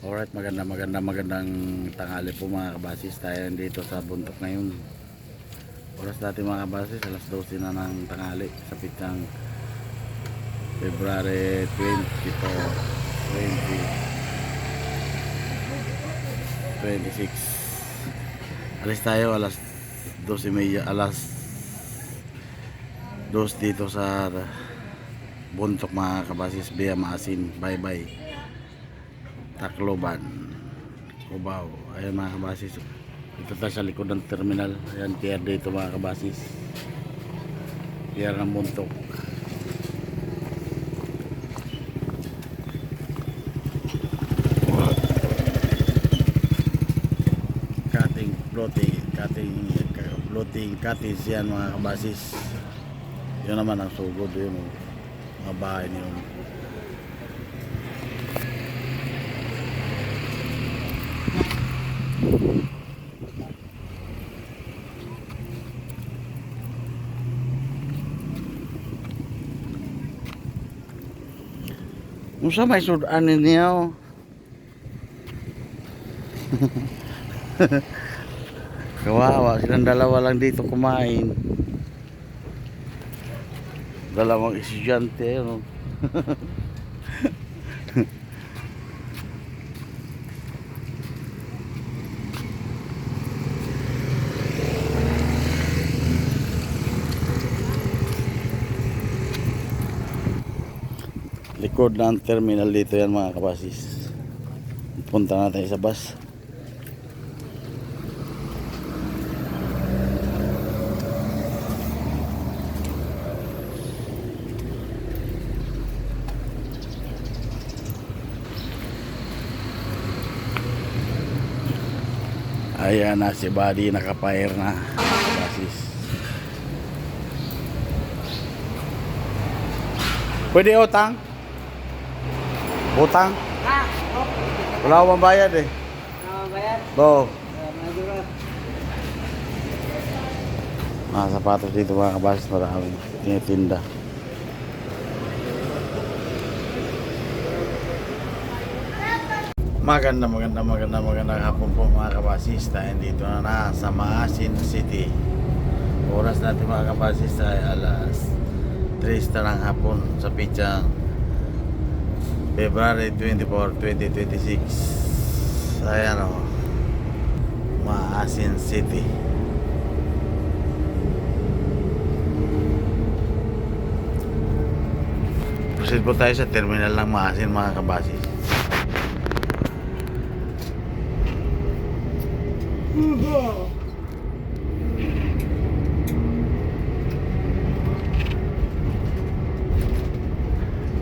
Alright, magandang tanghali po mga kabasis. Tayo dito sa bundok ngayon. Oras natin mga kabasis, alas 12 na ng tanghali sa pitsang February 24, 2026. Alis tayo alas 12:30, alas 2 dito sa bundok mga kabasis, via Maasin, bye Tacloban, Cubao. Ayan mga kabasis, ito tayo sa likod ng terminal. Ayan, pier dito mga kabasis, pier ng Buntok. Floating cottage yan mga kabasis. Yun naman ang sugod, yun mga bahay niyo. Musa may sudan niyo. Kawawa, silang dalawa lang dito kumain. Dalawang estudyante, no? Likod ng terminal dito yan mga kabasis. Punta natin sa bus. Ayan na si Buddy, nakapair na basis. Pwede utang? Utang? Wala akong bayad eh. Bayad? Oo. Madura. Mga sapatos dito mga kabasis, maraming tinitinda. Magandang hapon po mga kabasis. Tayo dito na sa Maasin City. Oras natin mga kabasis ay alas 3 na ng hapon sa pitsang February 24, 2026. Ayan o, Maasin City. Proceed po tayo sa terminal ng Maasin mga kabasis.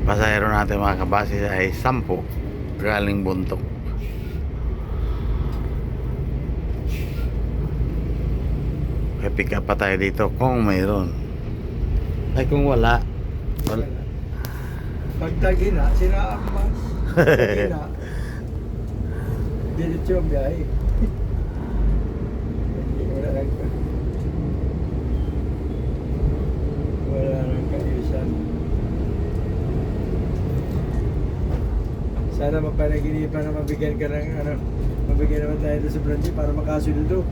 Pasahero natin mga kabasis ay 10 galing Buntok. Kaya pick up pa tayo dito kung mayroon. Ay kung wala, Pagtagi na, sira ang mas. Pagtagi na. Diretso ang biyahe. Wala nang kaisan. Sana mapanaginipan na mabigyan ka ng mabigyan naman tayo doon sa branch para makasundo.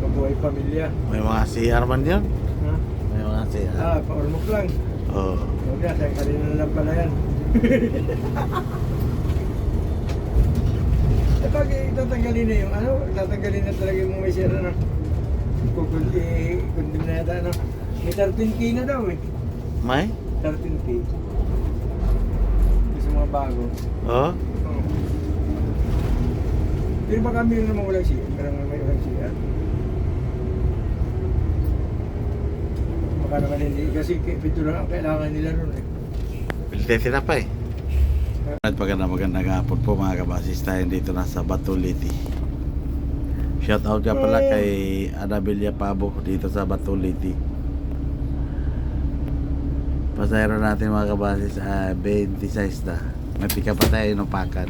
Kabuhay pamilya. may mga CR man yun. Ha? May mga CR. Paurmok lang. Oo. Huwag na, sa kanina na lang pala yan. Eh pag tatanggalin na yung tatanggalin na talaga yung may sira na. Kundin na yata may 13K na daw eh. May? 13K. Sa mga bago. Oo. Oo. Pero baka meron naman walang siya. Parang may walang siya. Baka naman hindi. Kasi ito lang ang kailangan nila ron eh. Pilitete na pa eh. Magandang hapon po mga kabasis. Tayo dito na sa Batuliti. Shout out ka pala kay Anabilia Pabo dito sa Batuliti. Pasahero natin mga kabasis 26 na. May pick up pa tayo ng pakan.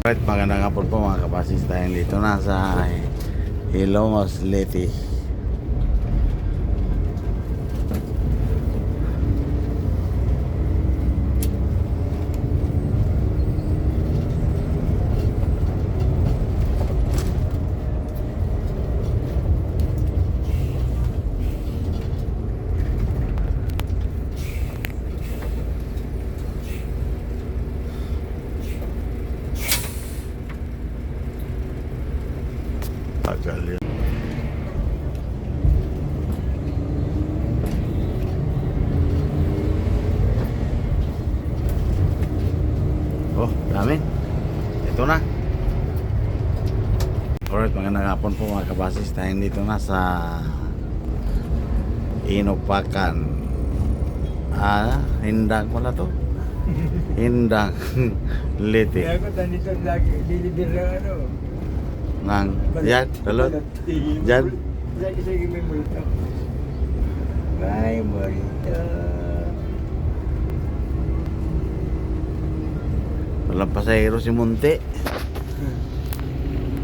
Right, magandang hapon po mga kabasis. Dahil dito na sa Ilongos Leyte. Tagal yun. Oh, dami. Ito na. Alright, magandang hapon po mga kabasis. Tayo dito na sa Inupakan. Hindang pala to. Hindang Leyte. Kaya ako nandito lagi, dilibir na ano. Nang, yan, talot. Diyan. Sige, may multo. May multo. Walang pasahero si Munti.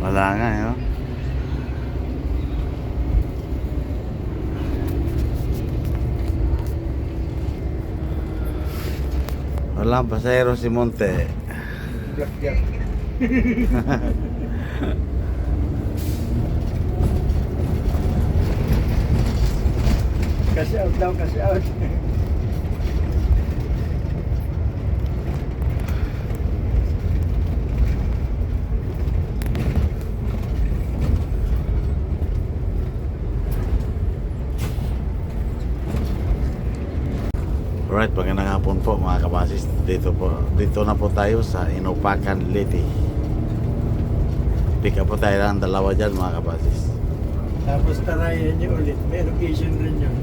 Wala nga, eh, oh. Walang pasahero si Monte. Blackjack. Cash out daw, cash out. Alright, magandang hapon po mga kabasis. Dito na po tayo sa Inupakan Leyte. Pick up po tayo ng dalawa dyan mga kabasis. Tapos tarayan niyo ulit. May location rin yun.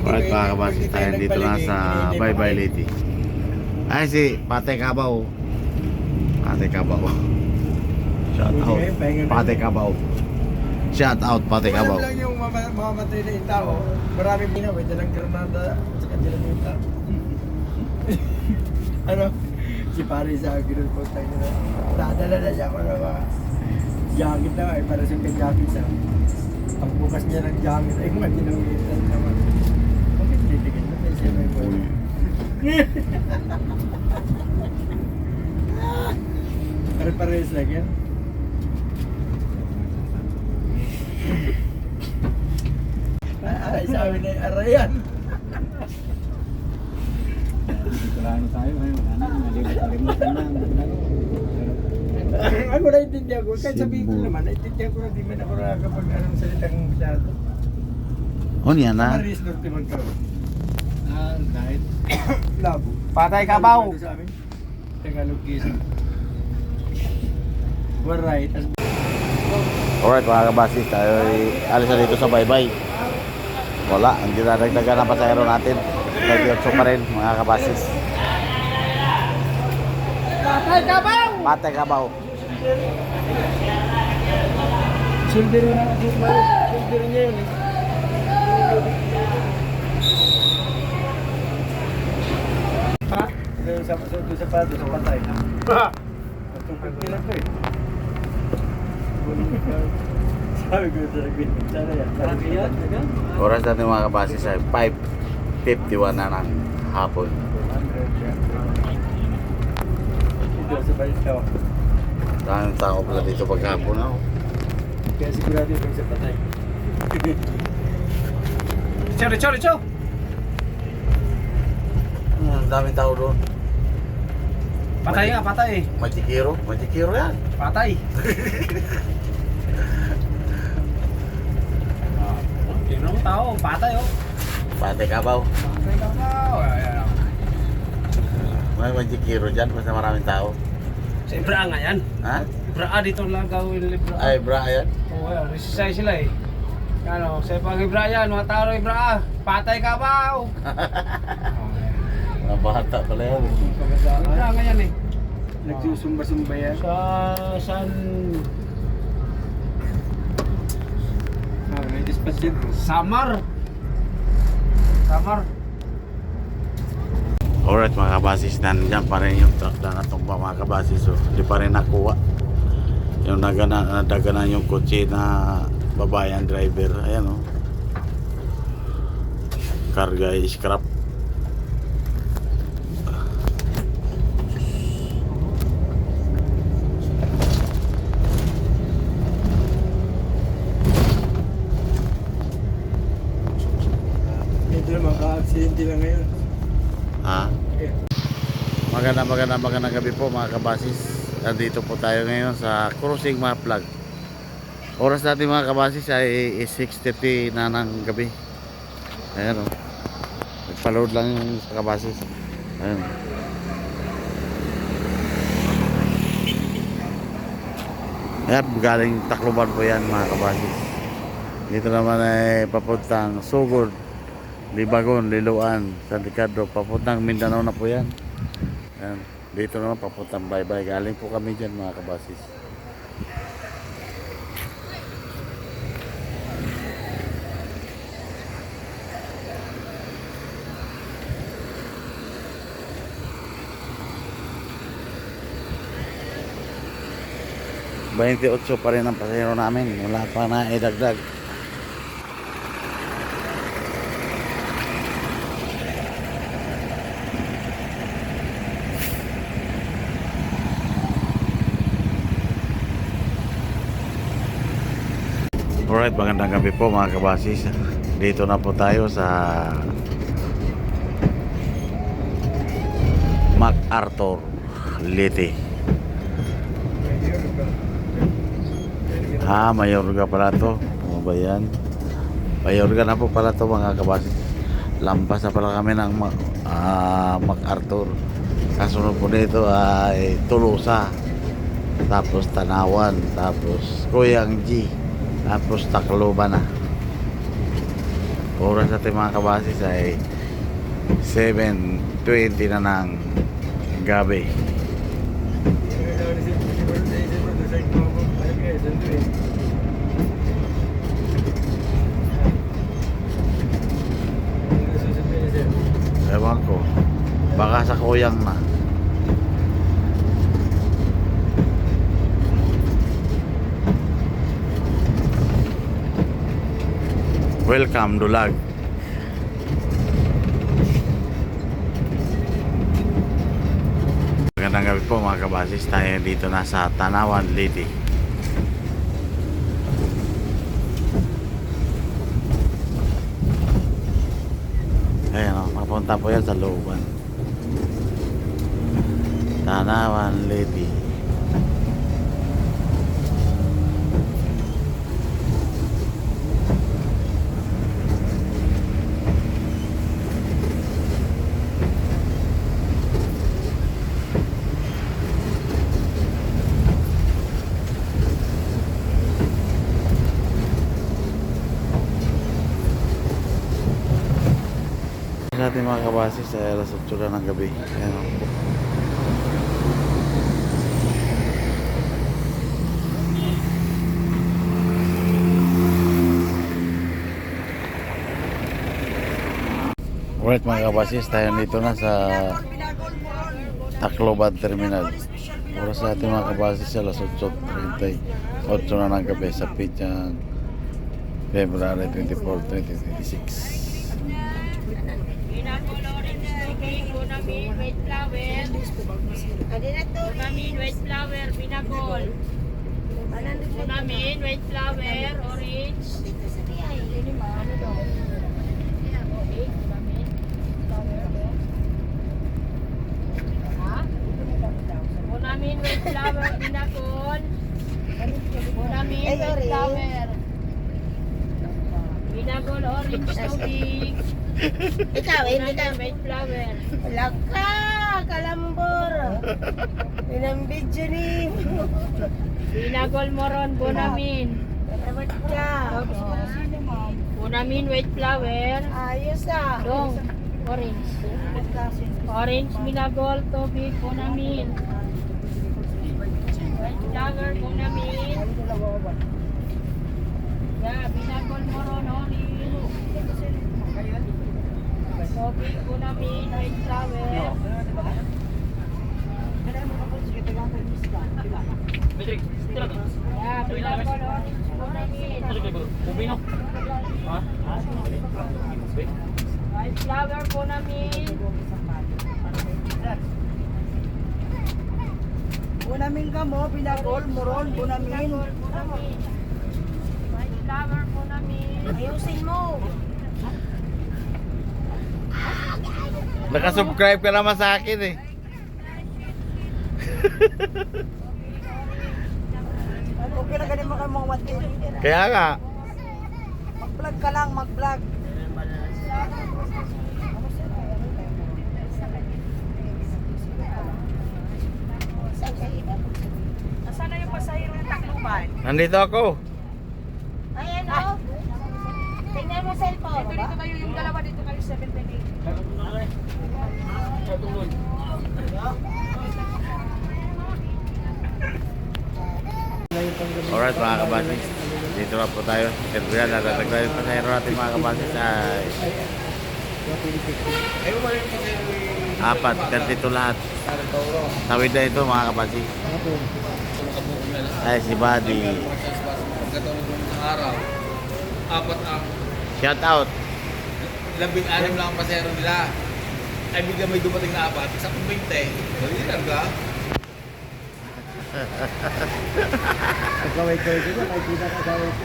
Alright mga kabasis, tayo dito na sa Bye Bye Leyte. Ay si Pate Cabaw. Pate Cabaw. Shout out Pate Cabaw. Shout out Pate Cabaw. Wala lang yung mamamatay na yung tao. Maraming may dalang granada sa kanila na yung tao. Ano? Si pare sa akin po tayo na. Dadala na siya ako na mga jacket na ay para sa jacket sa. Ang bukas niya ng jacket ay mga ginamitan naman. Bakit titigil na may siya may boy? Pare-pares lang yan. Ay, sabi na yung arayan. Ano tayo ngayon? Nalimutan na. Ako naiintindihan ko. Kahit sabihin ko naman, naiintindihan ko na di man ako nakakapag anong salitang masyado. O niya na. Maris Norte magkaroon. Kahit Labo. Patay Cabaw. Ano sa amin? Tagalog Quezon. We're right. Alright mga kabasis, tayo ay alis na dito sa Bye Bye. Wala, hindi na nagdagan ng pasahero natin. 38 pa rin mga kabasis. Patay Cabaw! Pate Cabaw. Sundin na. Sundin niya yun eh. Ha? Doon sa pato, sa patay. Ha? Matupag nila ko eh. Sabi ko sa nagbibig. Sana yan. Oras natin mga kabasis ay 5:51 na ng hapon. 200 yan. Ito sa balita ko. Daming tao pala dito paghapon ako. Kaya sigurado yung sa patay. Richo! Daming tao doon. Patay nga, patay. Majikiro yan. Patay. Tingnan mo tao, patay oh. Pate Kabaw. Patay ka ba? Ayan. May Majikiro dyan, basta maraming tao. Sa Ibraa nga yan. Ha? Ibraa dito lang gawin ng Ibraa. Ay, bra, yan. Oo, yan. Resisay sila eh. Ano, sa pag Ibraa yan, mga tao ng Ibraa. Patay ka ba? Mga bata pala yan. Ibraa nga yan eh. Nagsusumba-sumba yan. Sa San May dispatch yan. Samar. Samar. Alright mga kabasis, nandiyan pa rin yung truck na natumba mga kabasis. So, di pa rin nakuha. Yung nadaganan yung kotse na babayan driver. Ayan o. Karga scrap. Ito naman ka-accidente lang ngayon. Ha? Magandang gabi po mga kabasis. Nandito po tayo ngayon sa Crossing Maplag. Oras natin mga kabasis ay 6:30 na ng gabi. Ayan o. Nagpa-load lang yung sa kabasis. Ayan. Ayan, galing Tacloban po yan mga kabasis. Dito naman ay papuntang Sugod, Libagon, Liloan, San Ricardo, papuntang Mindanao na po yan. Ayan. Dito naman papuntang Baybay. Galing po kami dyan mga kabasis. $28 pa rin ang pasahero namin. Wala pa na idagdag. Alright, magandang gabi po mga kabasis. Dito na po tayo sa MacArthur, Leyte. Mayorga pala to. Ano ba yan? Mayorga na po pala to mga kabasis. Lampas na pala kami ng MacArthur. Kasunod po nito ay Tolosa. Tapos Tanawan. Tapos Kuyang G. Tapos Tacloban na. Oras natin mga kabasis ay 7:20 na ng gabi. Ewan ko. Baka sa Kuyang na. Welcome, Dulag. Magandang gabi po mga kabasis. Tayo dito na sa Tanawan, Leyte. Ayan o, mapunta po yan sa looban. Tanawan, Leyte. Natin mga kabasis sa alas 8 na ng gabi. Ayan o. Alright mga kabasis, tayo dito na sa Tacloban Terminal. Oras natin mga kabasis alas 8:38 na ng gabi sa Pichang February 24, 2026. Kunamin, white flower. Kunamin, white flower, pinakol. Kunamin, white flower, orange. Ano daw? Okay, kunamin, flower. Ha? Bonamin, white flower, binakol. Bonamin, white flower. Binakol, orange tubig. Ikaw, hindi ka. Bonamin, white flower. Wala ka, kalambor. Pinambidyo ni. Binakol, moron, bonamin. Dapat ka. Bonamin, white flower. Ayos ah. Dong, orange. Orange, binakol, tubig, bonamin. White flower, bonamin. Yeah, binakol, moron, orange. Tubig, bonamin, white flower. Yeah, binakol, orange, bonamin. White flower, bonamin. Bunamin ka mo, pinagol, muron, bunamin. Binakol, bonamin. White flower, bonamin. Ayusin mo. Nakasubscribe ka naman sa akin eh. Okay na ganun mo kayo mga wati. Kaya nga. Mag-vlog ka lang, mag-vlog. Nasaan na yung pasahero ng Tacloban? Nandito ako. Ayan o. Tingnan mo cellphone. Dito kayo yung dalawa, dito kayo 728. Alright mga kabasis, dito na po tayo. Siyempre natataglan yung pasahero natin mga kabasis ay 4, kasi ito lahat. Tawid na ito mga kabasis. Ay si Buddy. Pagkatulog ng araw, 4 ang Shout out. 16 lang ang pasero nila. Ay bigla may dumating na 4, isa kong 20. Dali lang ka. Pagkaway-kaway ko, nakikita ka kaway ko.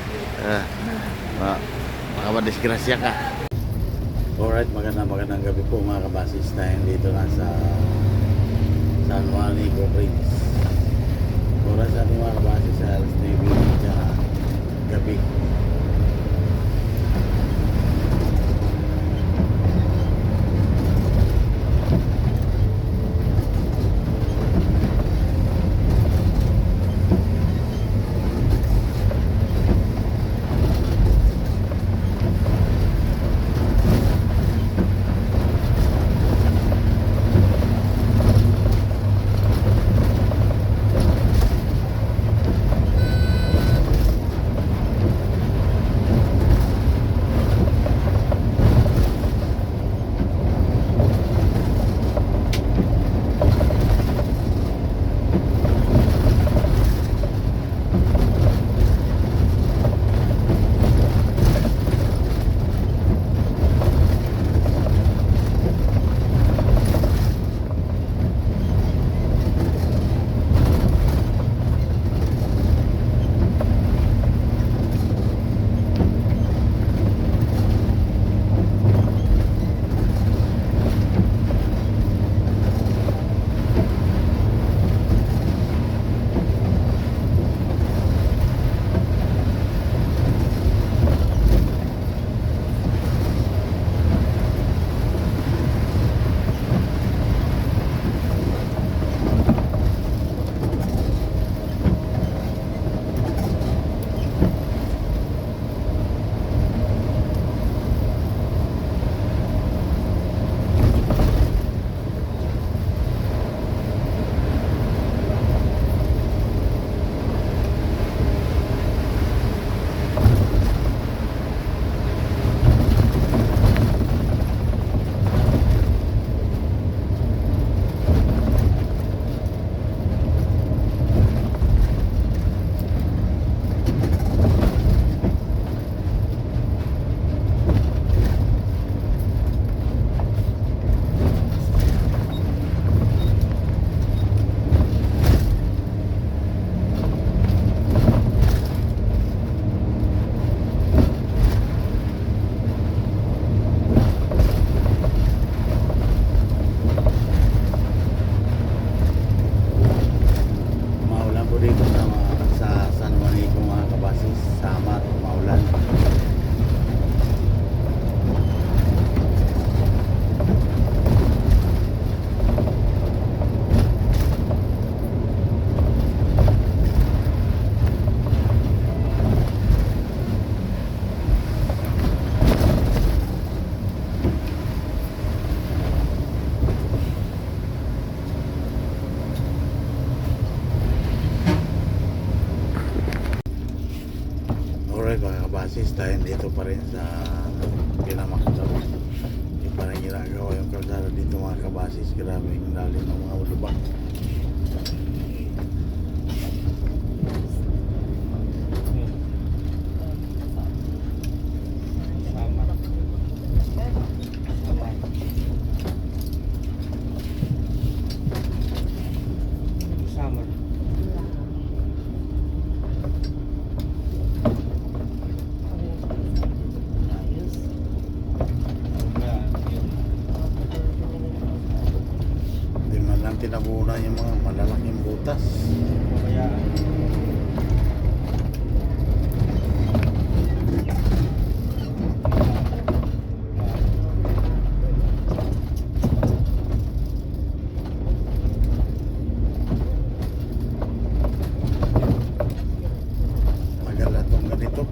Mga madisgrasya ka. Alright, magandang gabi po mga kabasis. Tayo dito na sa San Juanico Bridge. Oras natin mga kabasis sa alas 9 sa gabi. Alright mga kabasis, tayo dito pa rin sa Pinamakdaw. Hindi pa rin ginagawa yung kalsada dito mga kabasis. Grabe yung lalim ng mga ulubak. Summer. Hindi man lang tinabunan yung mga malalaking butas. Kaya Tagal na itong ganito.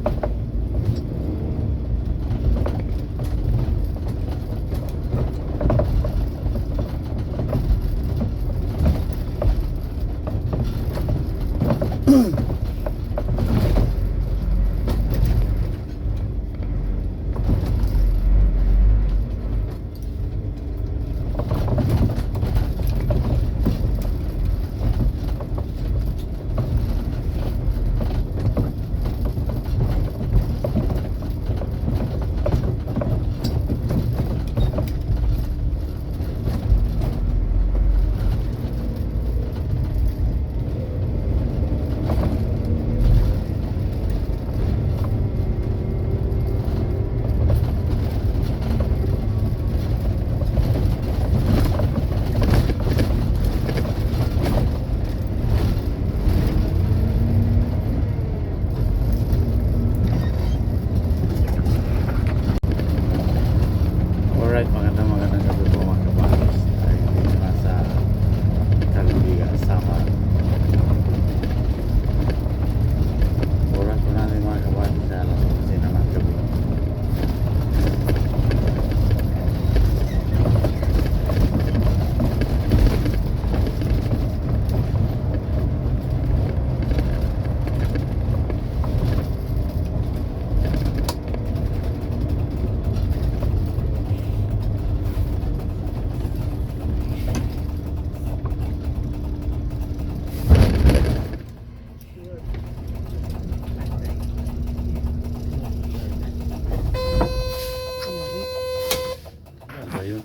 Alright, magandang gabi po mga kabatas. Tayo dito na sa Kalindiga, Samar. Oras po natin mga kabatas sa alas 11 na ng gabi. Ayun.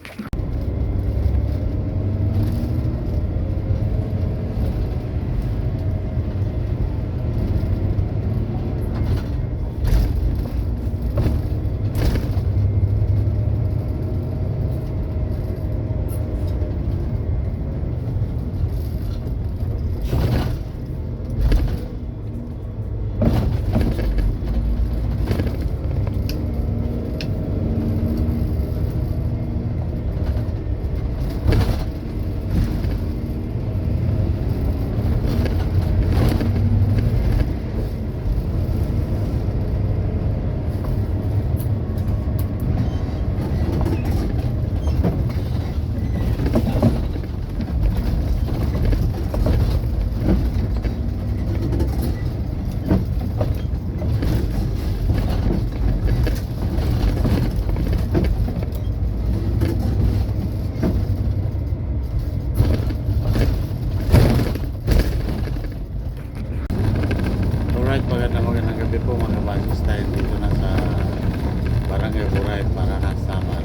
Alright, magandang gabi po mga kabasis. Tayo dito na sa Barangay Buray, Paranas, Samar.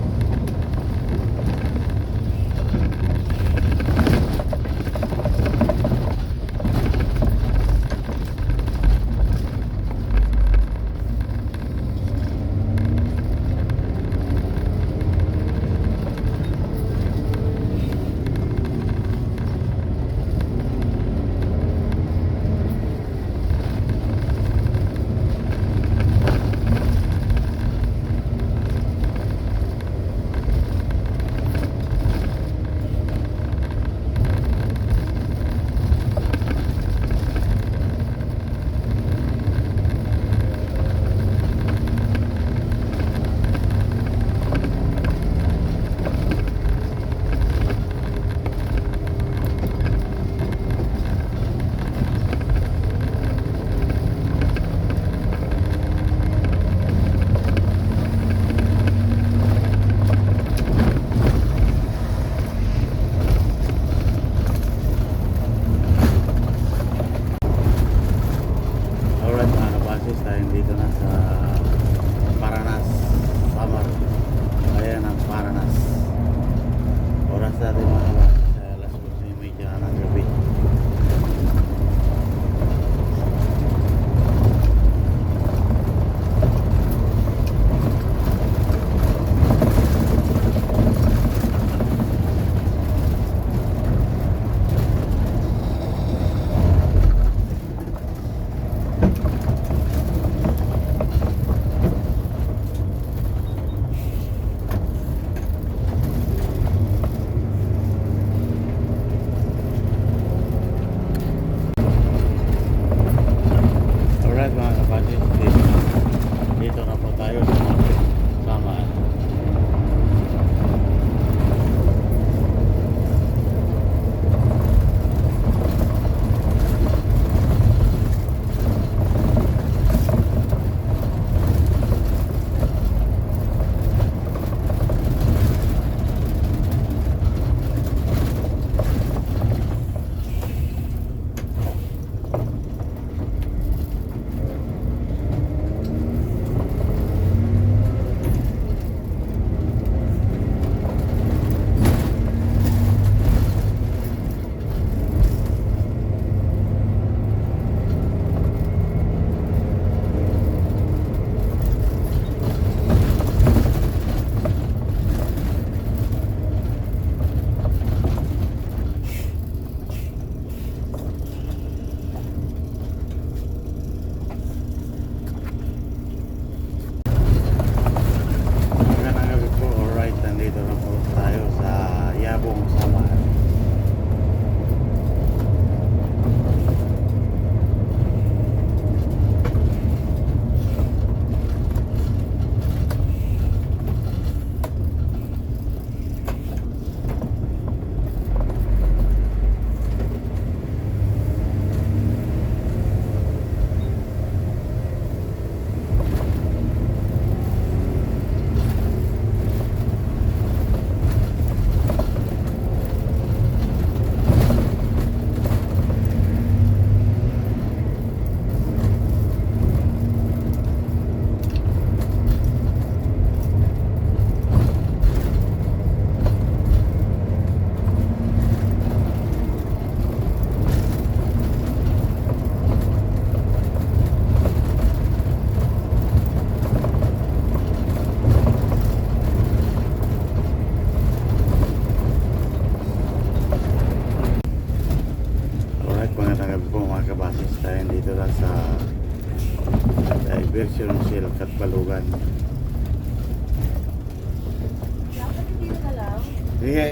Diversion Silk at Balugan. Dapat hindi na lang. Sige,